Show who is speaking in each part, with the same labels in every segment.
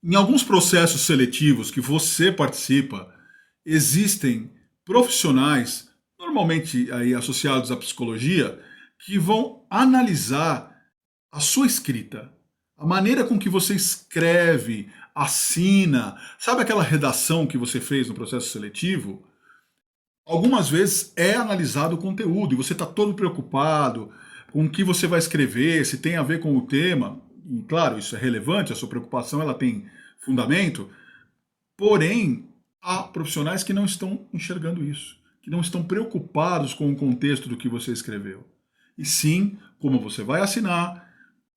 Speaker 1: Em alguns processos seletivos que você participa, existem profissionais, normalmente aí associados à psicologia, que vão analisar a sua escrita, a maneira com que você escreve, assina, sabe aquela redação que você fez no processo seletivo? Algumas vezes é analisado o conteúdo e você está todo preocupado com o que você vai escrever, se tem a ver com o tema. E claro, isso é relevante, a sua preocupação ela tem fundamento, porém, há profissionais que não estão enxergando isso, que não estão preocupados com o contexto do que você escreveu. E sim, como você vai assinar,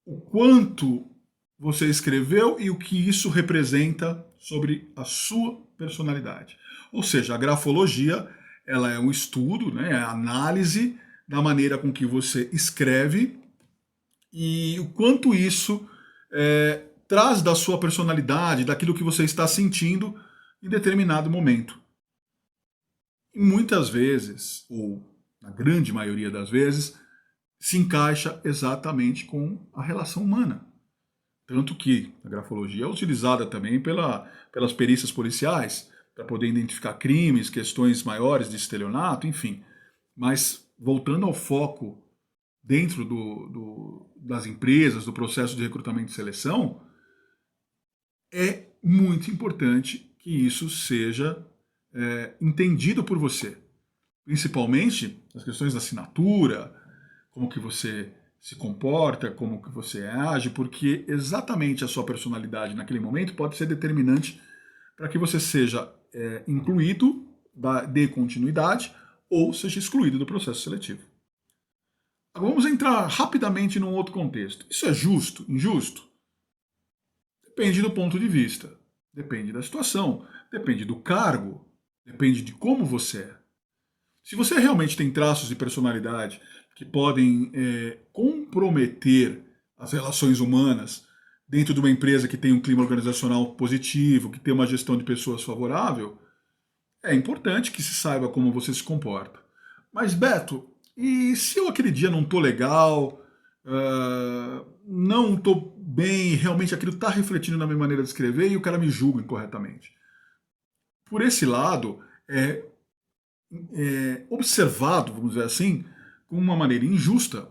Speaker 1: o quanto você escreveu e o que isso representa sobre a sua personalidade. Ou seja, a grafologia ela é um estudo, né, é a análise da maneira com que você escreve e o quanto isso traz da sua personalidade, daquilo que você está sentindo em determinado momento. E muitas vezes, ou na grande maioria das vezes, se encaixa exatamente com a relação humana. Tanto que a grafologia é utilizada também pelas perícias policiais, para poder identificar crimes, questões maiores de estelionato, enfim. Mas, voltando ao foco dentro das empresas, do processo de recrutamento e seleção, é muito importante que isso seja entendido por você. Principalmente as questões da assinatura, como que você se comporta, como que você age, porque exatamente a sua personalidade naquele momento pode ser determinante para que você seja incluído, dê continuidade, ou seja excluído do processo seletivo. Agora vamos entrar rapidamente num outro contexto. Isso é justo? Injusto? Depende do ponto de vista, depende da situação, depende do cargo, depende de como você é. Se você realmente tem traços de personalidade que podem comprometer as relações humanas dentro de uma empresa que tem um clima organizacional positivo, que tem uma gestão de pessoas favorável, é importante que se saiba como você se comporta. Mas, Beto, e se eu aquele dia não estou legal, não estou bem, realmente aquilo está refletindo na minha maneira de escrever e o cara me julga incorretamente? Por esse lado, observado, vamos dizer assim, com uma maneira injusta.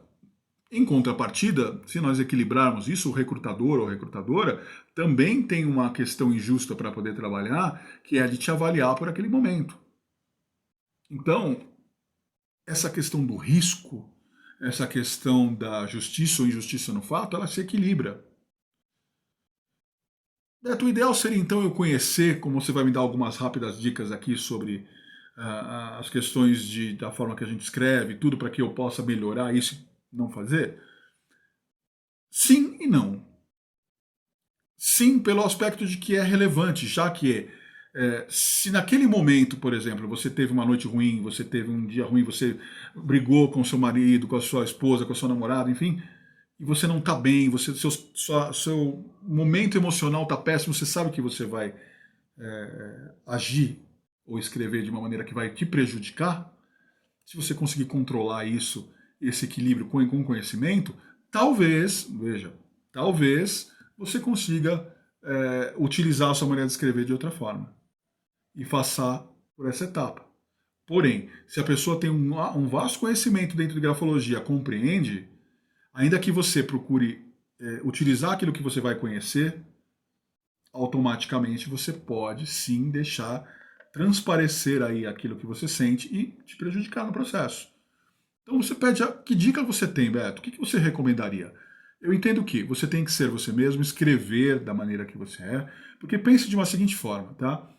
Speaker 1: Em contrapartida, se nós equilibrarmos isso, o recrutador ou recrutadora também tem uma questão injusta para poder trabalhar, que é a de te avaliar por aquele momento. Então, essa questão do risco, essa questão da justiça ou injustiça no fato, ela se equilibra. Beto, o ideal seria então eu conhecer, como você vai me dar algumas rápidas dicas aqui sobre as questões da forma que a gente escreve, tudo para que eu possa melhorar isso e não fazer? Sim e não. Sim, pelo aspecto de que é relevante, já que se naquele momento, por exemplo, você teve uma noite ruim, você teve um dia ruim, você brigou com seu marido, com a sua esposa, com a sua namorada, enfim, e você não está bem, seu momento emocional está péssimo, você sabe que você vai agir ou escrever de uma maneira que vai te prejudicar, se você conseguir controlar isso, esse equilíbrio com conhecimento, talvez, veja, talvez você consiga utilizar a sua maneira de escrever de outra forma e passar por essa etapa. Porém, se a pessoa tem um vasto conhecimento dentro de grafologia, compreende, ainda que você procure utilizar aquilo que você vai conhecer, automaticamente você pode sim deixar transparecer aí aquilo que você sente e te prejudicar no processo. Então você pede, que dica você tem, Beto? O que você recomendaria? Eu entendo que você tem que ser você mesmo, escrever da maneira que você é, porque pense de uma seguinte forma, tá?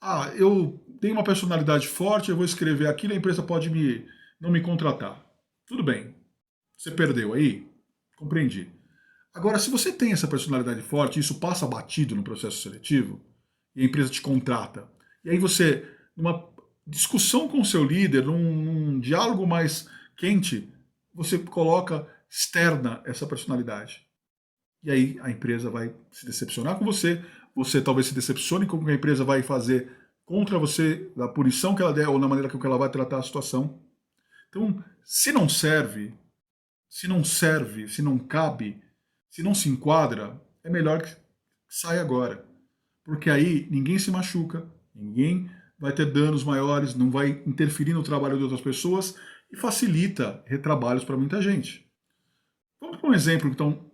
Speaker 1: Ah, eu tenho uma personalidade forte, eu vou escrever aquilo, a empresa pode não me contratar. Tudo bem. Você perdeu aí? Compreendi. Agora, se você tem essa personalidade forte e isso passa batido no processo seletivo, e a empresa te contrata, e aí você, numa discussão com o seu líder, num diálogo mais quente, você coloca, externa essa personalidade. E aí a empresa vai se decepcionar com você, você talvez se decepcione com o que a empresa vai fazer contra você, da punição que ela der ou na maneira que ela vai tratar a situação. Então, se não serve, se não cabe, se não se enquadra, é melhor que saia agora. porque aí ninguém se machuca, ninguém vai ter danos maiores, não vai interferir no trabalho de outras pessoas e facilita retrabalhos para muita gente. Vamos para um exemplo, então,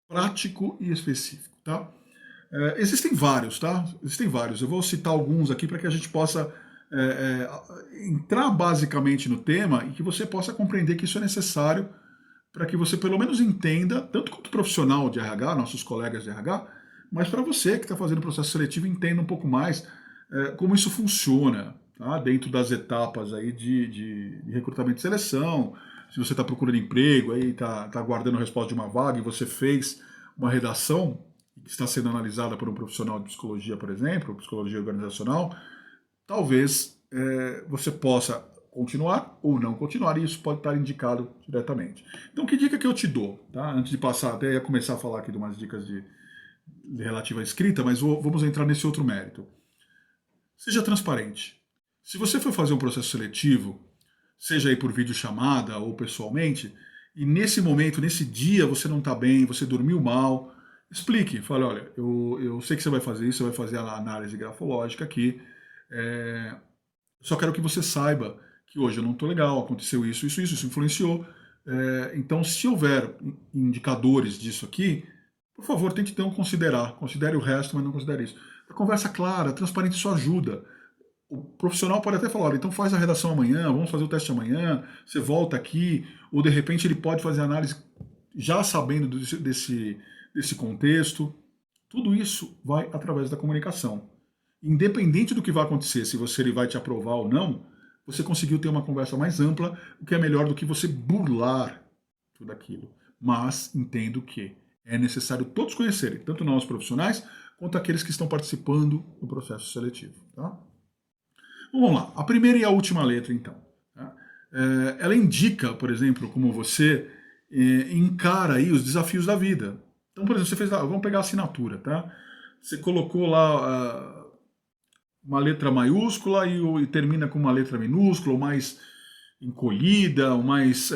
Speaker 1: prático e específico, tá? Existem vários, tá? Existem vários. Eu vou citar alguns aqui para que a gente possa entrar basicamente no tema e que você possa compreender que isso é necessário para que você pelo menos entenda, tanto quanto profissional de RH, nossos colegas de RH, mas para você que está fazendo o processo seletivo, entenda um pouco mais como isso funciona, tá? Dentro das etapas aí de recrutamento e seleção. Se você está procurando emprego, aí está aguardando a resposta de uma vaga e você fez uma redação que está sendo analisada por um profissional de psicologia, por exemplo, psicologia organizacional, talvez você possa continuar ou não continuar, e isso pode estar indicado diretamente. Então, que dica que eu te dou? Tá? Antes de passar, até ia começar a falar aqui de umas dicas de relativa à escrita, mas vamos entrar nesse outro mérito. Seja transparente. Se você for fazer um processo seletivo, seja aí por videochamada ou pessoalmente, e nesse momento, nesse dia, você não está bem, você dormiu mal, explique. Fale, olha, eu sei que você vai fazer isso, você vai fazer a análise grafológica aqui, só quero que você saiba que hoje eu não estou legal, aconteceu isso influenciou. Então, se houver indicadores disso aqui, por favor, tente então considerar. Considere o resto, mas não considere isso. A conversa clara, transparente, isso ajuda. O profissional pode até falar, olha, então faz a redação amanhã, vamos fazer o teste amanhã, você volta aqui, ou de repente ele pode fazer a análise já sabendo desse contexto. Tudo isso vai através da comunicação. Independente do que vai acontecer, se ele vai te aprovar ou não, você conseguiu ter uma conversa mais ampla, o que é melhor do que você burlar tudo aquilo. Mas entendo que é necessário todos conhecerem, tanto nós profissionais, quanto aqueles que estão participando do processo seletivo. Tá? Vamos lá, a primeira e a última letra, então. Tá? Ela indica, por exemplo, como você encara aí os desafios da vida. Então, por exemplo, você fez, vamos pegar a assinatura, tá? Você colocou lá uma letra maiúscula e termina com uma letra minúscula, ou mais encolhida, ou mais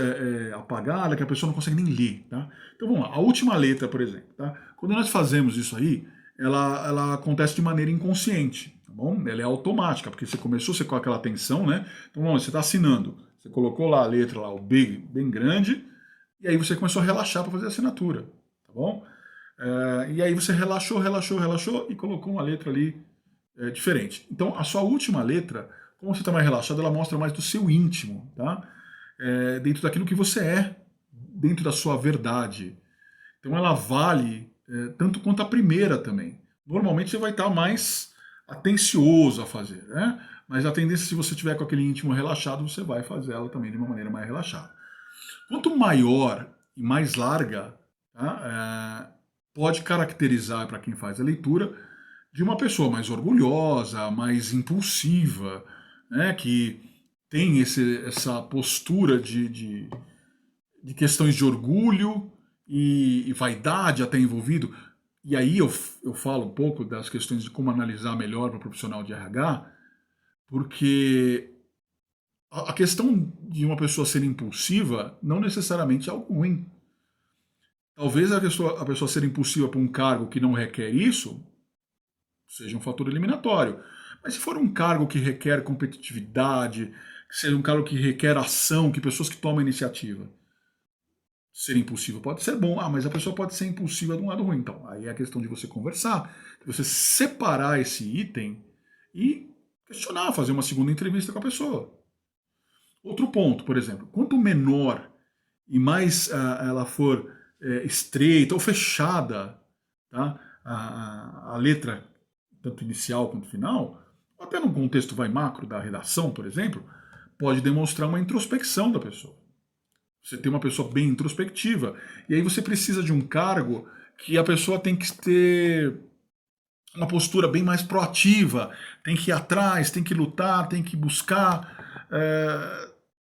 Speaker 1: apagada, que a pessoa não consegue nem ler. Tá? Então vamos lá, a última letra, por exemplo. Tá? Quando nós fazemos isso aí, ela acontece de maneira inconsciente. Tá bom? Ela é automática, porque você começou você com aquela atenção, né? Então vamos, você está assinando. Você colocou lá a letra, lá, o B bem grande, e aí você começou a relaxar para fazer a assinatura. Tá bom? E aí você relaxou e colocou uma letra ali diferente. Então, a sua última letra, como você está mais relaxado, ela mostra mais do seu íntimo, tá? Dentro daquilo que você é, dentro da sua verdade. Então, ela vale tanto quanto a primeira também. Normalmente, você vai estar mais atencioso a fazer, né? Mas a tendência, se você tiver com aquele íntimo relaxado, você vai fazer ela também de uma maneira mais relaxada. Quanto maior e mais larga, tá? Pode caracterizar, para quem faz a leitura, de uma pessoa mais orgulhosa, mais impulsiva, né, que tem essa postura de questões de orgulho e vaidade até envolvido. E aí eu falo um pouco das questões de como analisar melhor para o profissional de RH, porque a questão de uma pessoa ser impulsiva não necessariamente é algo ruim. Talvez a pessoa ser impulsiva para um cargo que não requer isso seja um fator eliminatório. Mas se for um cargo que requer competitividade, que seja um cargo que requer ação, que pessoas que tomam iniciativa, ser impulsivo pode ser bom, mas a pessoa pode ser impulsiva de um lado ruim. Então, aí é a questão de você conversar, de você separar esse item e questionar, fazer uma segunda entrevista com a pessoa. Outro ponto, por exemplo, quanto menor e mais ela for estreita ou fechada, tá? A letra tanto inicial quanto final, até num contexto macro da redação, por exemplo, pode demonstrar uma introspecção da pessoa. Você tem uma pessoa bem introspectiva, e aí você precisa de um cargo que a pessoa tem que ter uma postura bem mais proativa, tem que ir atrás, tem que lutar, tem que buscar,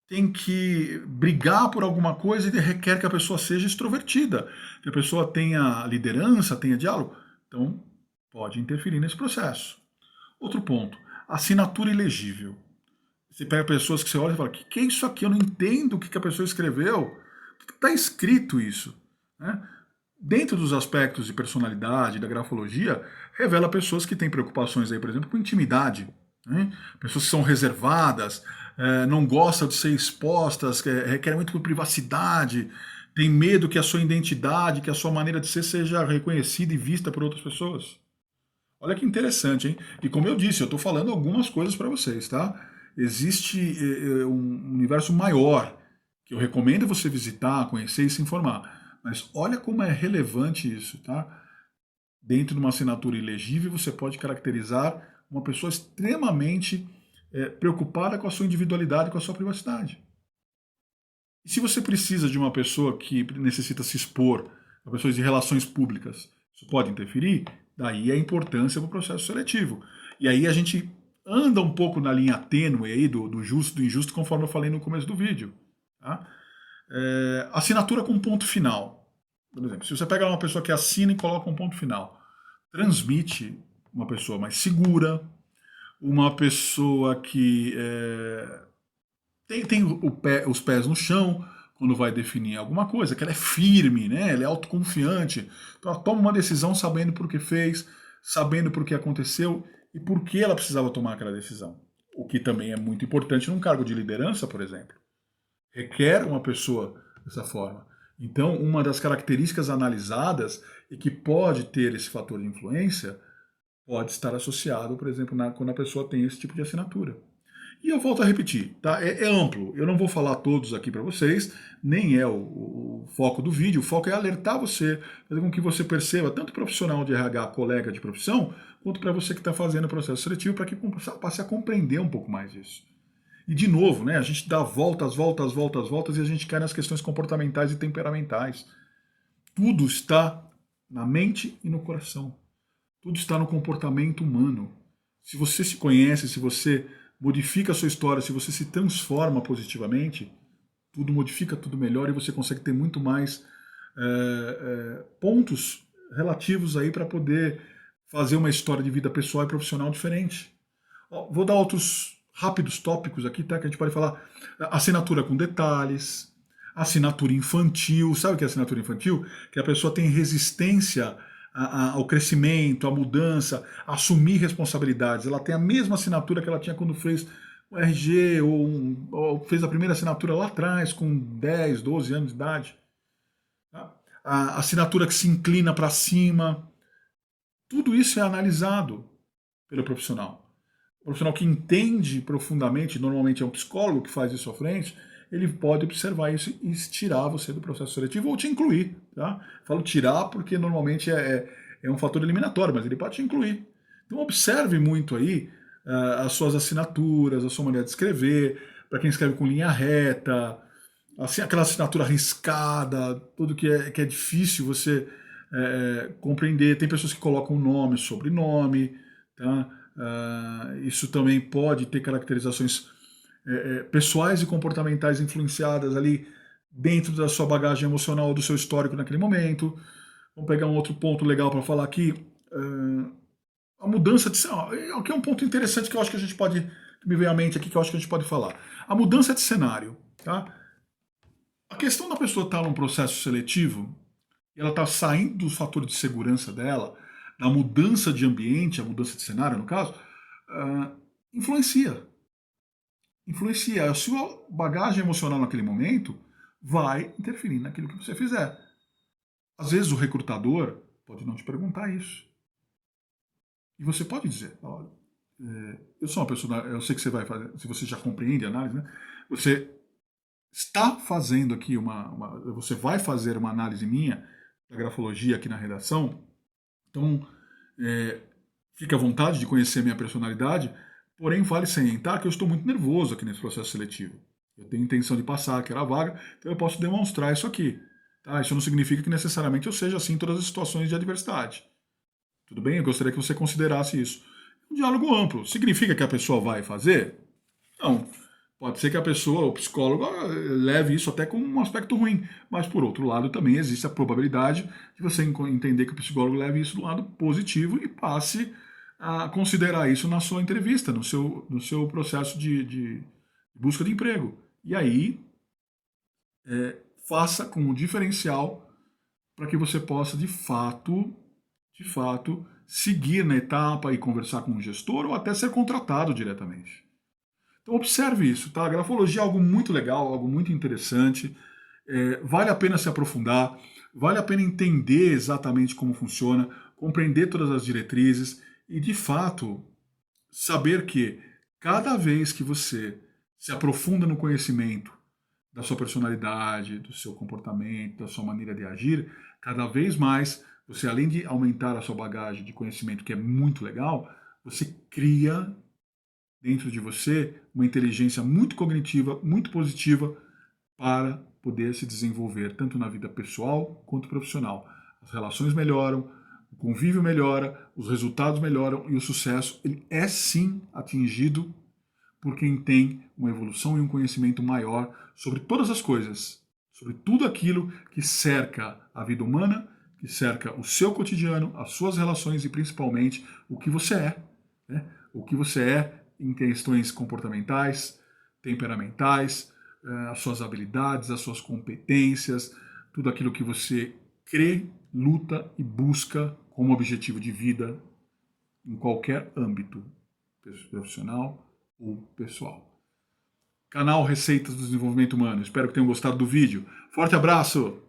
Speaker 1: tem que brigar por alguma coisa e requer que a pessoa seja extrovertida, que a pessoa tenha liderança, tenha diálogo. Então, pode interferir nesse processo. Outro ponto, assinatura ilegível. Você pega pessoas que você olha e fala, o que é isso aqui? Eu não entendo o que a pessoa escreveu. O que está escrito isso? Né? dentro dos aspectos de personalidade, da grafologia, revela pessoas que têm preocupações aí, por exemplo, com intimidade, né? Pessoas que são reservadas, não gostam de ser expostas, requerem muito por privacidade, tem medo que a sua identidade, que a sua maneira de ser seja reconhecida e vista por outras pessoas. Olha que interessante, hein? E como eu disse, eu estou falando algumas coisas para vocês, tá? Existe um universo maior que eu recomendo você visitar, conhecer e se informar. Mas olha como é relevante isso, tá? Dentro de uma assinatura ilegível, você pode caracterizar uma pessoa extremamente preocupada com a sua individualidade, com a sua privacidade. E se você precisa de uma pessoa que necessita se expor, a pessoas de relações públicas, isso pode interferir, daí a importância do processo seletivo. E aí a gente anda um pouco na linha tênue aí do justo e do injusto, conforme eu falei no começo do vídeo. Tá? Assinatura com ponto final. Por exemplo, se você pega uma pessoa que assina e coloca um ponto final, transmite uma pessoa mais segura, uma pessoa que tem os pés no chão quando vai definir alguma coisa, que ela é firme, né? Ela é autoconfiante. Então ela toma uma decisão sabendo por que fez, sabendo por que aconteceu e por que ela precisava tomar aquela decisão. O que também é muito importante num cargo de liderança, por exemplo. Requer uma pessoa dessa forma. Então, uma das características analisadas e que pode ter esse fator de influência pode estar associado, por exemplo, quando a pessoa tem esse tipo de assinatura. E eu volto a repetir, tá? É amplo. Eu não vou falar todos aqui para vocês, nem é o foco do vídeo. O foco é alertar você, fazer com que você perceba, tanto profissional de RH, colega de profissão, quanto para você que está fazendo o processo seletivo, para que passe a compreender um pouco mais isso. E de novo, né? A gente dá voltas, voltas, voltas, voltas e a gente cai nas questões comportamentais e temperamentais. Tudo está na mente e no coração. Tudo está no comportamento humano. Se você se conhece, se você modifica a sua história, se você se transforma positivamente, tudo modifica, tudo melhora e você consegue ter muito mais pontos relativos aí para poder fazer uma história de vida pessoal e profissional diferente. Vou dar outros rápidos tópicos aqui, tá? Que a gente pode falar. Assinatura com detalhes, assinatura infantil. Sabe o que é assinatura infantil? Que a pessoa tem resistência ao crescimento, à mudança, a assumir responsabilidades. Ela tem a mesma assinatura que ela tinha quando fez o RG ou fez a primeira assinatura lá atrás, com 10, 12 anos de idade. Tá? A assinatura que se inclina para cima. Tudo isso é analisado pelo profissional. O profissional que entende profundamente, normalmente é um psicólogo que faz isso à frente, ele pode observar isso e tirar você do processo seletivo ou te incluir. Tá? Falo tirar porque normalmente é um fator eliminatório, mas ele pode te incluir. Então observe muito aí as suas assinaturas, a sua maneira de escrever, para quem escreve com linha reta, assim, aquela assinatura arriscada, tudo que é difícil você compreender. Tem pessoas que colocam nome, sobrenome, tá? Isso também pode ter caracterizações pessoais e comportamentais influenciadas ali dentro da sua bagagem emocional, do seu histórico naquele momento. Vamos pegar um outro ponto legal para falar aqui. A mudança de... Aqui é um ponto interessante que eu acho que a gente pode... Que me veio à mente aqui, que eu acho que a gente pode falar. A mudança de cenário. Tá? A questão da pessoa estar num processo seletivo, e ela está saindo do fator de segurança dela, da mudança de ambiente, a mudança de cenário, no caso, influencia. Influencia. A sua bagagem emocional naquele momento vai interferir naquilo que você fizer. Às vezes o recrutador pode não te perguntar isso. E você pode dizer, olha, eu sou uma pessoa, eu sei que você vai fazer, se você já compreende a análise, né? Você está fazendo aqui você vai fazer uma análise minha da grafologia aqui na redação, então fique à vontade de conhecer a minha personalidade, porém vale salientar que eu estou muito nervoso aqui nesse processo seletivo. Eu tenho intenção de passar aquela vaga, então eu posso demonstrar isso aqui. Tá? Isso não significa que necessariamente eu seja assim em todas as situações de adversidade. Tudo bem? Eu gostaria que você considerasse isso. Um diálogo amplo. Significa que a pessoa vai fazer? Não. Pode ser que a pessoa, o psicólogo, leve isso até como um aspecto ruim. Mas, por outro lado, também existe a probabilidade de você entender que o psicólogo leve isso do lado positivo e passe a considerar isso na sua entrevista, no seu processo de busca de emprego. E aí, faça como diferencial para que você possa, de fato, seguir na etapa e conversar com um gestor ou até ser contratado diretamente. Então observe isso, tá? A grafologia é algo muito legal, algo muito interessante. Vale a pena se aprofundar, vale a pena entender exatamente como funciona, compreender todas as diretrizes e, de fato, saber que cada vez que você se aprofunda no conhecimento da sua personalidade, do seu comportamento, da sua maneira de agir, cada vez mais você, além de aumentar a sua bagagem de conhecimento, que é muito legal, você cria dentro de você uma inteligência muito cognitiva, muito positiva para poder se desenvolver tanto na vida pessoal quanto profissional. As relações melhoram, o convívio melhora, os resultados melhoram e o sucesso ele é sim atingido por quem tem uma evolução e um conhecimento maior sobre todas as coisas, sobre tudo aquilo que cerca a vida humana, que cerca o seu cotidiano, as suas relações e principalmente o que você é. Né? O que você é em questões comportamentais, temperamentais, as suas habilidades, as suas competências, tudo aquilo que você crê, luta e busca como objetivo de vida em qualquer âmbito, profissional ou pessoal. Canal Receitas do Desenvolvimento Humano. Espero que tenham gostado do vídeo. Forte abraço!